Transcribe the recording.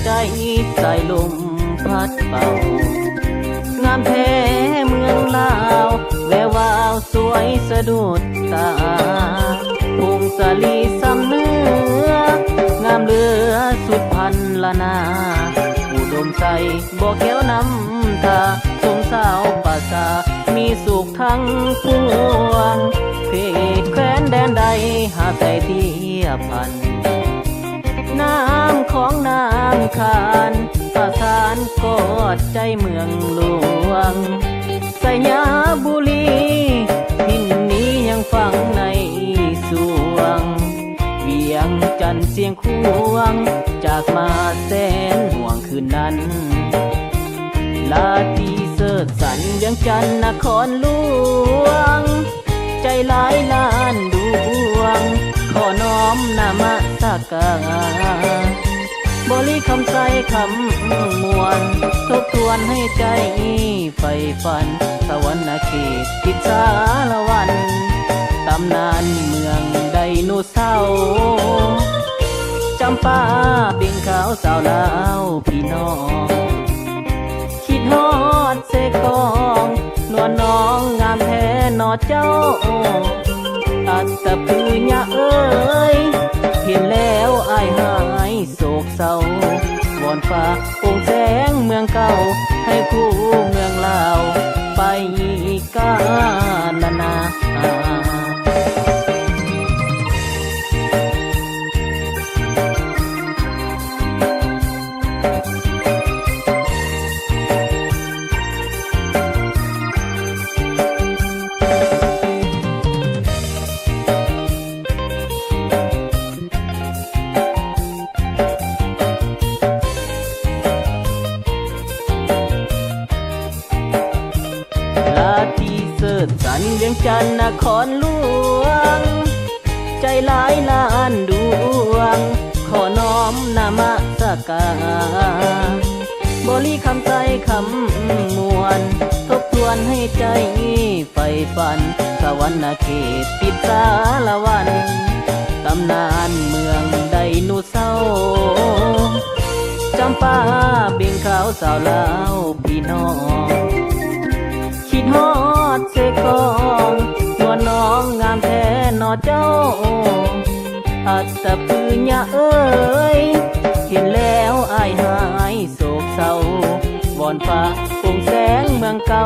ใจสายลมพัดเป่างามแท้เมืองลาวแวววาวสวยสะดุดตาพงสาลีสำเนื้องามเหลือสุดพันละนาอุดมใสบ่แก้วน้ำตาสมสาวป่าสามีสุขทั้งปวงเพศแคว้นแดนใดหาใจเทียบพันน้ำของน้ำคานประสานกอดใจเมืองหลวงสยาบุรีทิ่นนี้ยังฟังในสวงเวียงจันทร์เสียงควงจากมาแสนห่วงคืนนั้นลาตีเสิร์ชสันเวียงจันทร์นครหลวงใจหลายล้านดวงขอน้อมนามสักการบริคำใจคำมวลทบทวนให้ใจใฝ่ฝันสวรรค์เขตติดสารวันตำนานเมืองไดโนเสาร์จำปาเบ่งขาวสาวลาวพี่น้องคิดฮอดเสกองนวลน้องงามแท้นอเจ้าอัตตปืญะเอ้ยเห็นแล้วอายหายโศกเศร้าวอนฟ้าองแสงเมืองเก่าให้คู่เมืองลาวไปกาลนาสันเวียงจันทร์นครหลวงใจหลายล้านดวงขอน้อมนามสักการบริคำใจคำมวลทบทวนให้ใจใฝ่ฝันสวรรค์เขตติดสารวันตำนานเมืองไดโนเสาร์จำปาเบ่งขาวสาวลาวพี่น้องคิดฮอดเสกองนวลน้องงามแท้นอเจ้าอัตตปืญะเอ้ยเห็นแล้วอายหายโศกเศร้าวอนฟ้าองแสงเมืองเก่า